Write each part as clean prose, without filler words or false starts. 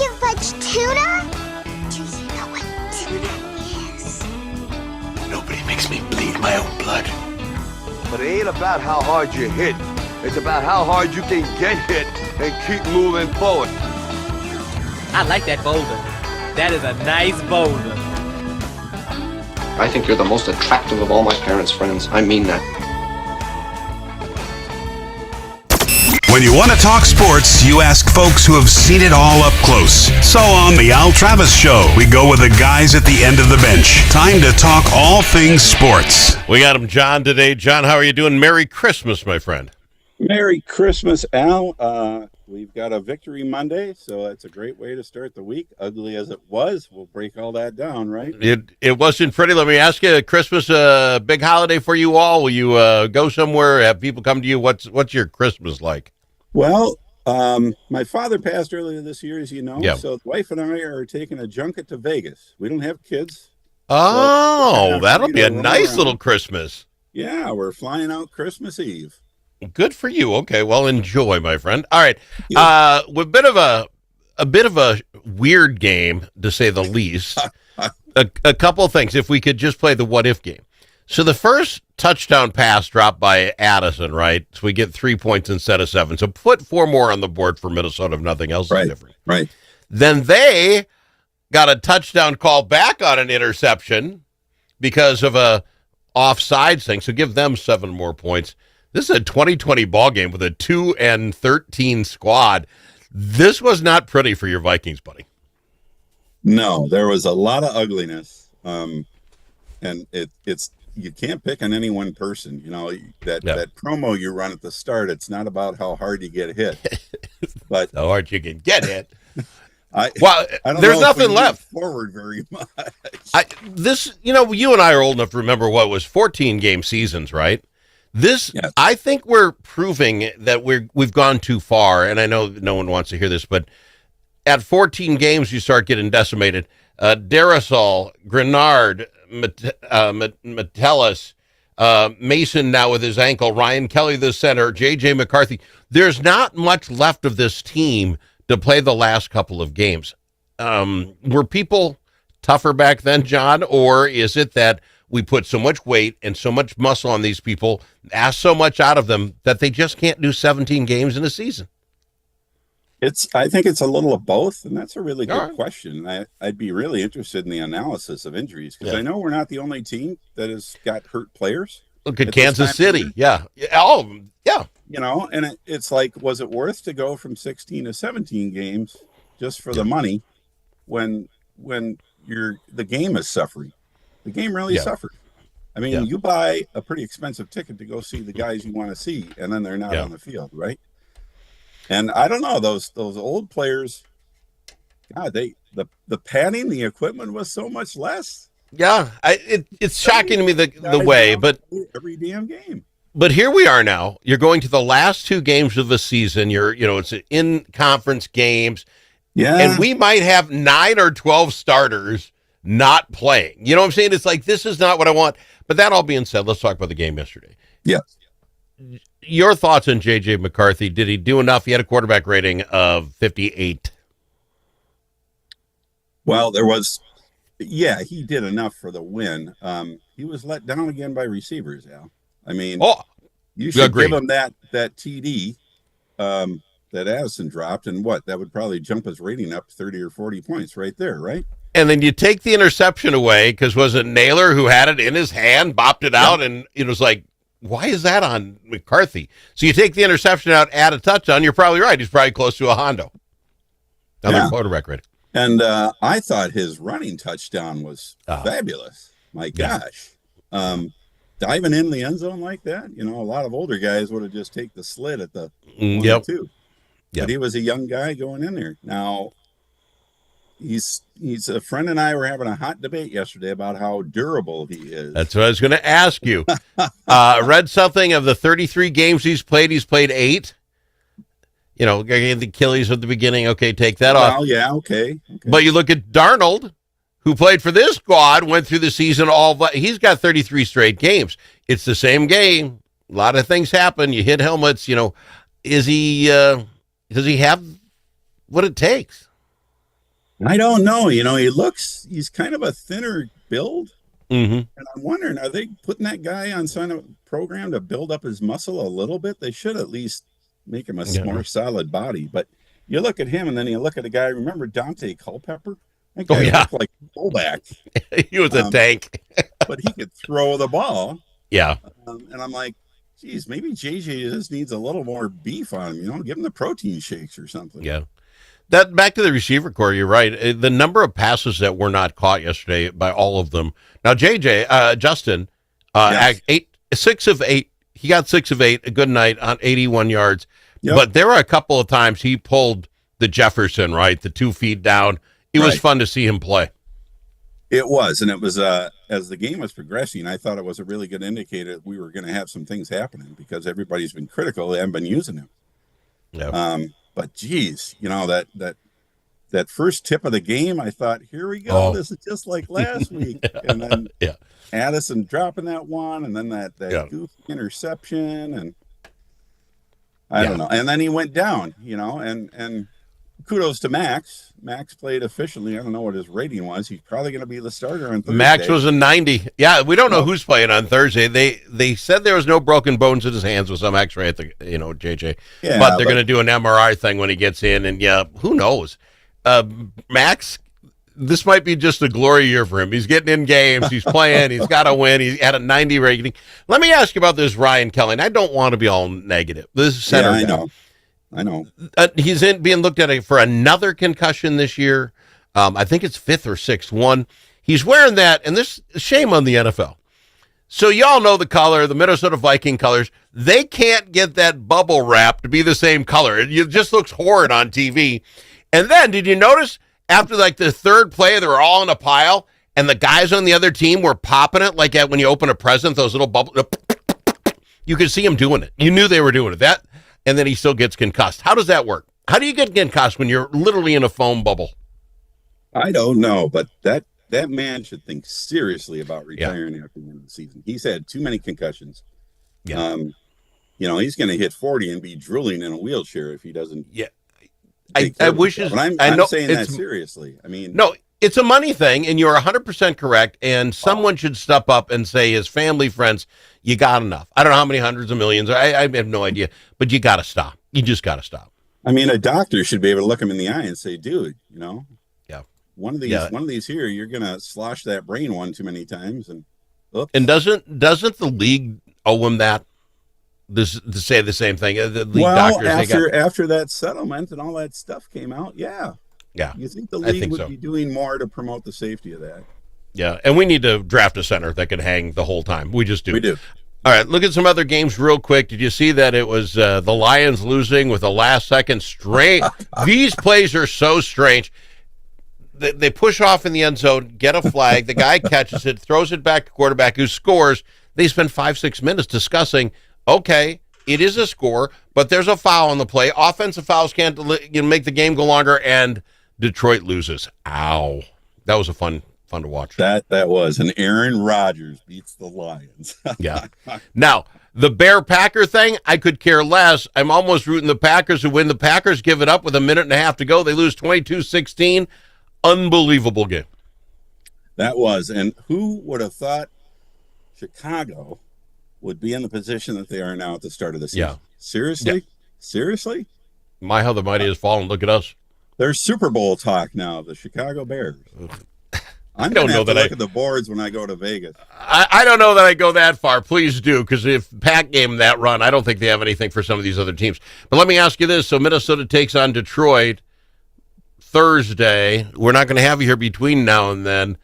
can fudge tuna? Do you know what tuna is? Nobody makes me bleed my own blood. But it ain't about how hard you hit. It's about how hard you can get hit and keep moving forward. I like that boulder. That is a nice boulder. I think you're the most attractive of all my parents' friends. I mean that. When you want to talk sports, you ask folks who have seen it all up close. So on the Al Travis Show, we go with the guys at the end of the bench. Time to talk all things sports. We got him, John, today. John, how are you doing? Merry Christmas, my friend. Merry Christmas, Al. We've got a Victory Monday, so that's a great way to start the week. Ugly as it was, we'll break all that down, right? It wasn't pretty. Let me ask you, Christmas a big holiday for you all? Will you go somewhere, have people come to you? What's your Christmas like? Well, my father passed earlier this year, as you know, Yeah. so the wife and I are taking a junket to Vegas. We don't have kids. Oh, that'll be a run nice around. little Christmas. Yeah, we're flying out Christmas Eve. Good for you. Okay, well, enjoy, my friend. All right, Yeah. with a bit of a weird game, to say the least. a couple of things. If we could just play the what if game. So the first touchdown pass dropped by Addison, right? So we get 3 points instead of 7. So put 4 more on the board for Minnesota if nothing else is different. Right. Then they got a touchdown call back on an interception because of a offsides thing. So give them 7 more points. This is a 2020 ball game with a 2-13 squad. This was not pretty for your Vikings, buddy. No, there was a lot of ugliness. And it's you can't pick on any one person. You know, that promo you run at the start, it's not about how hard you get hit. But how hard you can get hit. I don't there's know if we nothing left. move forward very much. You and I are old enough to remember what was 14 game seasons, right? Yes. I think we're proving that we've gone too far, and I know no one wants to hear this, but at 14 games you start getting decimated. Darrisaw, Grenard, Metellus, Mason now with his ankle, Ryan Kelly the center, J.J. McCarthy. There's not much left of this team to play the last couple of games. Were people tougher back then, John, or is it that we put so much weight and so much muscle on these people, ask so much out of them that they just can't do 17 games in a season? I think it's a little of both, and that's a really good question. I'd be really interested in the analysis of injuries because I know we're not the only team that has got hurt players. Look at Kansas City. Yeah. Oh, yeah. You know, and it's like, was it worth to go from 16 to 17 games just for the money when the game is suffering? The game really suffered. I mean, you buy a pretty expensive ticket to go see the guys you want to see, and then they're not on the field, right? And I don't know, those old players, God, the padding, the equipment was so much less. Yeah, it's shocking to me the way, but every damn game. But here we are now. You're going to the last 2 games of the season. It's in conference games. Yeah. And we might have 9 or 12 starters not playing. You know what I'm saying? It's like, this is not what I want. But that all being said, let's talk about the game yesterday. Yes. Your thoughts on J.J. McCarthy? Did he do enough? He had a quarterback rating of 58. Well, he did enough for the win. He was let down again by receivers, Al. I mean, you should give him that TD that Addison dropped, and that would probably jump his rating up 30 or 40 points right there, right? And then you take the interception away because was it Naylor who had it in his hand, bopped it out, and it was like, why is that on McCarthy? So you take the interception out, add a touchdown, you're probably right. He's probably close to a Hondo. Another quarterback rating. And I thought his running touchdown was fabulous. My gosh. Diving in the end zone like that, a lot of older guys would have just taken the slit at the 1-2. But he was a young guy going in there. Now, he's a friend and I were having a hot debate yesterday about how durable he is. That's what I was going to ask you. Read something of the 33 games he's played 8. The Achilles at the beginning. Okay, take that off. Well, yeah, okay. But you look at Darnold, who played for this squad, went through the season he's got 33 straight games. It's the same game. A lot of things happen. You hit helmets, does he have what it takes? I don't know. He's kind of a thinner build. Mm-hmm. And I'm wondering, are they putting that guy on some program to build up his muscle a little bit? They should at least make him a more solid body. But you look at him, and then you look at a guy. Remember Dante Culpepper? That guy looked like a fullback. He was a tank. But he could throw the ball. Yeah. And I'm like, geez, maybe JJ just needs a little more beef on him. Give him the protein shakes or something. Yeah. That back to the receiver core, you're right. The number of passes that were not caught yesterday by all of them. Now, Justin, Yes. 6 of 8. He got 6 of 8. A good night on 81 yards. Yep. But there were a couple of times he pulled the Jefferson, right? The 2 feet down. It was fun to see him play. It was. And it was, as the game was progressing, I thought it was a really good indicator that we were going to have some things happening because everybody's been critical. They haven't been using him. Yeah. But geez, that first tip of the game, I thought, here we go. Oh. This is just like last week. And then Addison dropping that one, and then that goofy interception, and I don't know. And then he went down, and kudos to Max. Max played efficiently. I don't know what his rating was. He's probably going to be the starter on Thursday. Max was a 90. Yeah, we don't know who's playing on Thursday. They said there was no broken bones in his hands with some X-ray at the JJ. Yeah, but they're going to do an MRI thing when he gets in, and who knows? Max, this might be just a glory year for him. He's getting in games. He's playing. He's got to win. He had a 90 rating. Let me ask you about this Ryan Kelly. And I don't want to be all negative. This is center. I know. He's being looked at for another concussion this year. I think it's 5th or 6th one. He's wearing that, and this shame on the NFL. So y'all know the color, the Minnesota Viking colors. They can't get that bubble wrap to be the same color. It just looks horrid on TV. And then, did you notice after like the third play, they were all in a pile, and the guys on the other team were popping it like when you open a present, those little bubbles. You could see them doing it. You knew they were doing it. And then he still gets concussed. How does that work? How do you get concussed when you're literally in a foam bubble? I don't know, but that man should think seriously about retiring after the end of the season. He's had too many concussions. Yeah. He's going to hit 40 and be drooling in a wheelchair if he doesn't. Yeah. I wish but I'm saying that seriously. I mean, no, it's a money thing, and you're 100% correct. And someone should step up and say, his family, friends, you got enough. I don't know how many hundreds of millions. I have no idea, but you got to stop. You just got to stop. I mean, a doctor should be able to look him in the eye and say, dude, one of these here, you're going to slosh that brain one too many times. And doesn't the league owe him that? To say the same thing. The league doctors, after that settlement and all that stuff came out, yeah. You think the league would be doing more to promote the safety of that? Yeah, and we need to draft a center that can hang the whole time. We just do. We do. All right, look at some other games real quick. Did you see that it was the Lions losing with a last-second straight? These plays are so strange. They push off in the end zone, get a flag. The guy catches it, throws it back to quarterback who scores. They spend 5-6 minutes discussing, okay, it is a score, but there's a foul on the play. Offensive fouls can't make the game go longer, and Detroit loses. Ow. That was fun to watch. That was. And Aaron Rodgers beats the Lions. Yeah. Now, the Bear-Packer thing, I could care less. I'm almost rooting the Packers to win. The Packers give it up with a minute and a half to go. They lose 22-16. Unbelievable game. That was. And who would have thought Chicago would be in the position that they are now at the start of the season? Yeah. Seriously? Yeah. Seriously? How the mighty has fallen. Look at us. There's Super Bowl talk now, the Chicago Bears. I don't know that look at the boards when I go to Vegas. I don't know that I go that far. Please do, because if Pack gave them that run, I don't think they have anything for some of these other teams. But let me ask you this. So Minnesota takes on Detroit Thursday. We're not going to have you here between now and then.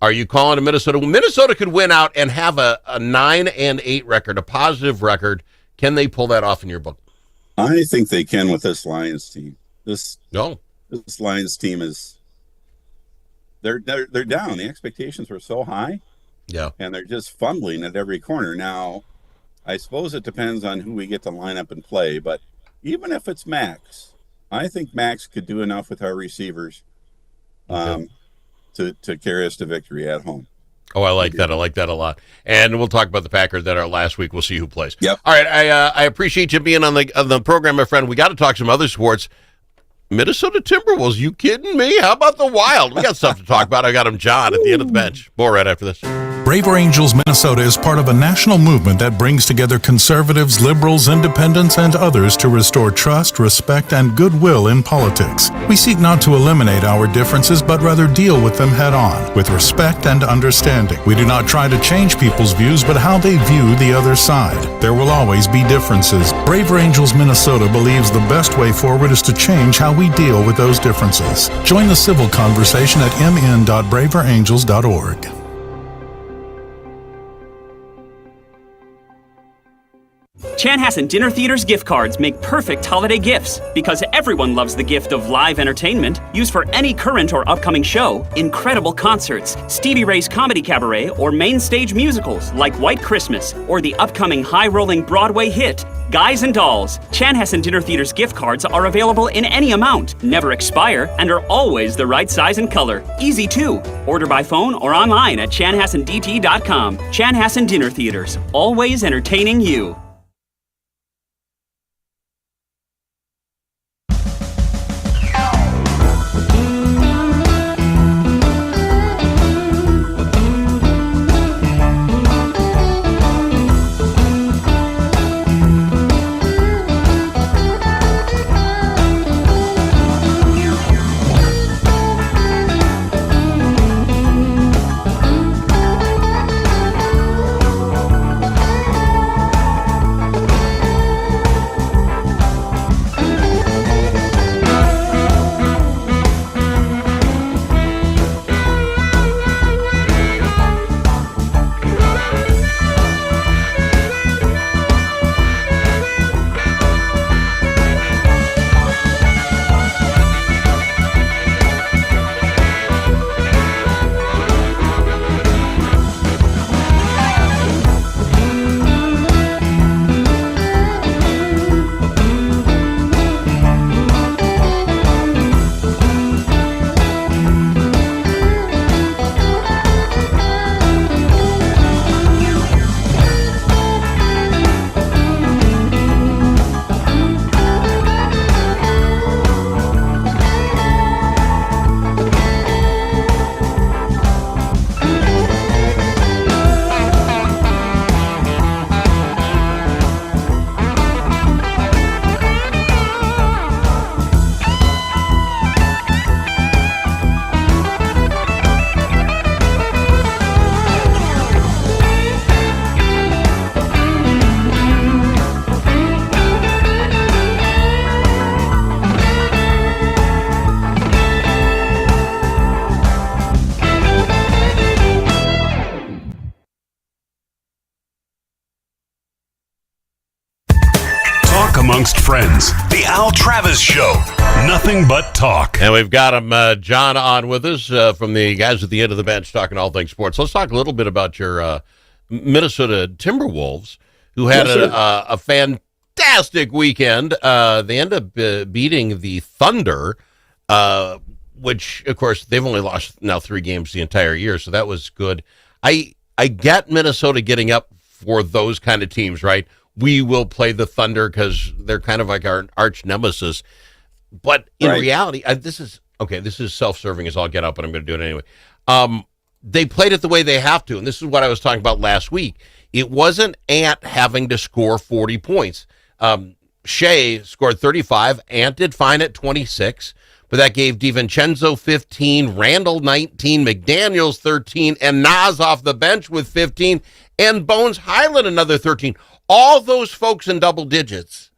Are you calling a Minnesota? Minnesota could win out and have a 9-8 record, a positive record. Can they pull that off in your book? I think they can with this Lions team. This Lions team is they're down. The expectations were so high. Yeah. And they're just fumbling at every corner. Now, I suppose it depends on who we get to line up and play, but even if it's Max, I think Max could do enough with our receivers to carry us to victory at home. Oh, I like that. I like that a lot. And we'll talk about the Packers that are last week. We'll see who plays. Yep. All right. I appreciate you being on the program, my friend. We got to talk some other sports. Minnesota Timberwolves, you kidding me? How about the Wild? We got stuff to talk about. I got him, John, at the end of the bench. More right after this. Braver Angels Minnesota is part of a national movement that brings together conservatives, liberals, independents, and others to restore trust, respect, and goodwill in politics. We seek not to eliminate our differences, but rather deal with them head on, with respect and understanding. We do not try to change people's views, but how they view the other side. There will always be differences. Braver Angels Minnesota believes the best way forward is to change how we deal with those differences. Join the civil conversation at mn.braverangels.org. Chanhassen Dinner Theater's gift cards make perfect holiday gifts because everyone loves the gift of live entertainment used for any current or upcoming show, incredible concerts, Stevie Ray's Comedy Cabaret, or main stage musicals like White Christmas or the upcoming high-rolling Broadway hit, Guys and Dolls. Chanhassen Dinner Theater's gift cards are available in any amount, never expire, and are always the right size and color. Easy too. Order by phone or online at chanhassendt.com. Chanhassen Dinner Theaters, always entertaining you. Amongst friends, the Al Travis Show. Nothing but talk. And we've got him, John, on with us from the guys at the end of the bench talking all things sports. Let's talk a little bit about your Minnesota Timberwolves, who had a fantastic weekend. They end up beating the Thunder, which, of course, they've only lost now 3 games the entire year, so that was good. I get Minnesota getting up for those kind of teams, right? We will play the Thunder because they're kind of like our arch nemesis. But in reality, this is self-serving as I'll get up, but I'm going to do it anyway. They played it the way they have to, and this is what I was talking about last week. It wasn't Ant having to score 40 points. Shea scored 35. Ant did fine at 26, but that gave DiVincenzo 15, Randall 19, McDaniels 13, and Nas off the bench with 15, and Bones Highland another 13. All those folks in double digits.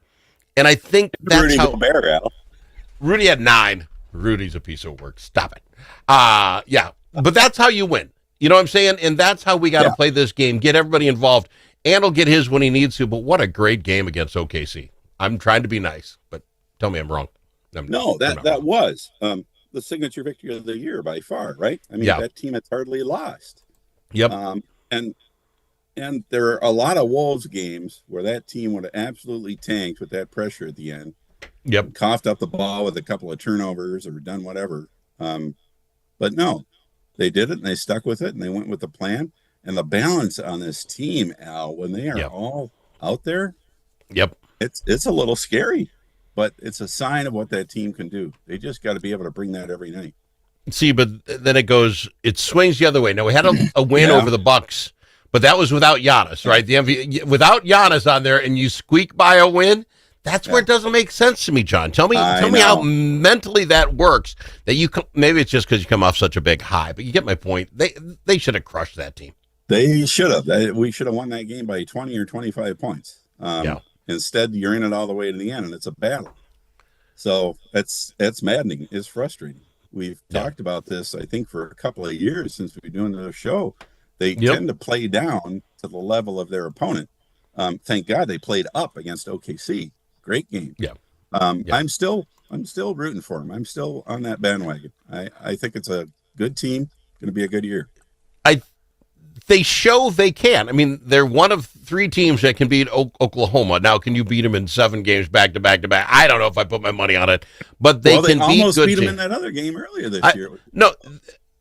And I think that's Rudy how... Gobert, Al. Rudy had 9. Rudy's a piece of work. Stop it. Yeah, but that's how you win. You know what I'm saying? And that's how we got to play this game. Get everybody involved. And he'll get his when he needs to. But what a great game against OKC. I'm trying to be nice, but tell me I'm wrong. That was the signature victory of the year by far, right? I mean, that team has hardly lost. Yep. And there are a lot of Wolves games where that team would have absolutely tanked with that pressure at the end. Yep. Coughed up the ball with a couple of turnovers or done whatever. But no, they did it and they stuck with it and they went with the plan. And the balance on this team, Al, when they are all out there, yep, it's a little scary. but it's a sign of what that team can do. They just got to be able to bring that every night. See, but then it swings the other way. Now, we had a win over the Bucks, but that was without Giannis, right? Without Giannis on there, and you squeak by a win, that's where it doesn't make sense to me, John. Tell me how mentally that works. That maybe it's just because you come off such a big high, but you get my point. They should have crushed that team. They should have. We should have won that game by 20 or 25 points. Instead, you're in it all the way to the end, and it's a battle. So that's maddening. It's frustrating. We've talked about this, I think, for a couple of years since we've been doing the show. They tend to play down to the level of their opponent. Thank God they played up against OKC. Great game. I'm still rooting for them. I'm still on that bandwagon. I think it's a good team. Going to be a good year. They show they can. I mean, they're one of 3 teams that can beat Oklahoma. Now, can you beat them in 7 games back to back to back? I don't know if I put my money on it, but they can almost beat beat good them in that other game earlier this year. No,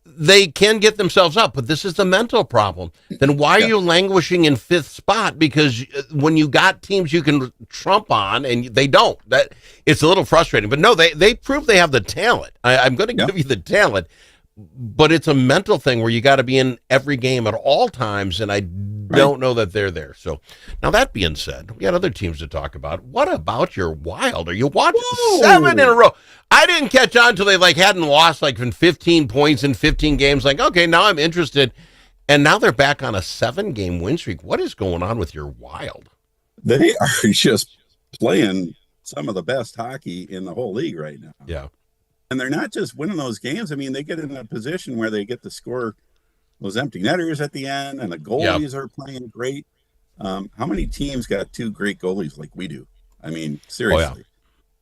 they can get themselves up, but this is the mental problem. Then why are you languishing in 5th spot? Because when you got teams you can trump on, and they don't. That it's a little frustrating. But no, they prove they have the talent. I'm going to give you the talent. But it's a mental thing where you got to be in every game at all times, and I don't know that they're there. So now that being said, we got other teams to talk about. What about your Wild? Are you watching 7 in a row? I didn't catch on until they hadn't lost in 15 points in 15 games. Okay, now I'm interested, and now they're back on a 7-game win streak. What is going on with your Wild? They are just playing some of the best hockey in the whole league right now. Yeah. And they're not just winning those games. I mean, they get in a position where they get to score those empty netters at the end, and the goalies are playing great. How many teams got 2 great goalies like we do? I mean, seriously.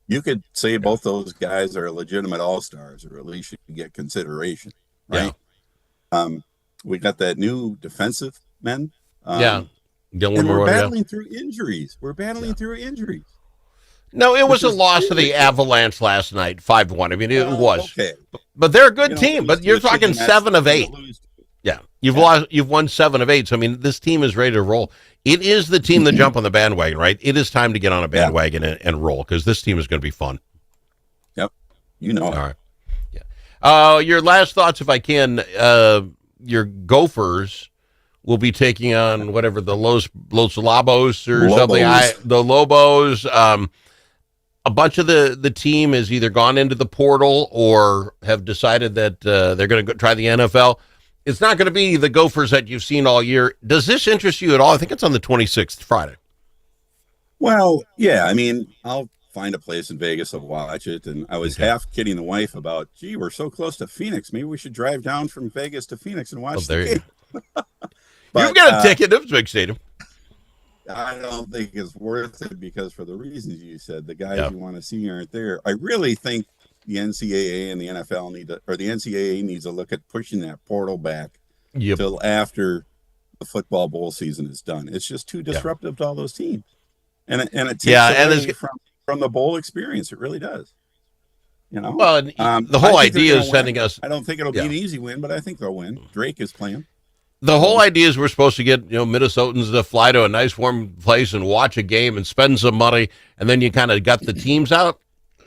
You could say both those guys are legitimate all-stars, or at least you can get consideration, right? We got that new defensive men. Dylan and we're battling through injuries. No, it was a loss to the Avalanche last night, 5-1. I mean, it was. Okay. But they're a good team. But you're talking 7 of 8. Yeah, you've won 7 of 8. So I mean, this team is ready to roll. It is the team to jump on the bandwagon, right? It is time to get on a bandwagon and roll, because this team is going to be fun. Yep, All right. Yeah. Your last thoughts, if I can. Your Gophers will be taking on whatever the Los Lobos or something. The Lobos. A bunch of the team has either gone into the portal or have decided that they're going to try the NFL. It's not going to be the Gophers that you've seen all year. Does this interest you at all? I think it's on the 26th, Friday. Well, yeah. I mean, I'll find a place in Vegas to watch it. And I was half kidding the wife about, gee, we're so close to Phoenix. Maybe we should drive down from Vegas to Phoenix and watch the game. You've got a ticket. It's a big stadium. I don't think it's worth it, because for the reasons you said, the guys you want to see aren't there. I really think the NCAA and the NFL the NCAA needs to look at pushing that portal back till after the football bowl season is done. It's just too disruptive to all those teams, and it takes away from the bowl experience. It really does. Well, the whole idea is sending us. I don't think it'll be an easy win, but I think they'll win. Drake is playing. The whole idea is we're supposed to get Minnesotans to fly to a nice warm place and watch a game and spend some money, and then you kind of got the teams out.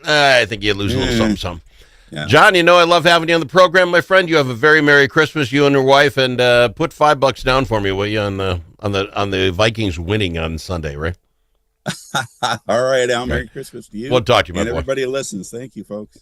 I think you lose a little something. Yeah. John, I love having you on the program, my friend. You have a very Merry Christmas, you and your wife, and put $5 down for me, will you, on the Vikings winning on Sunday, right? All right, Al. Merry Christmas to you. We'll talk to you, my boy. Everybody listens. Thank you, folks.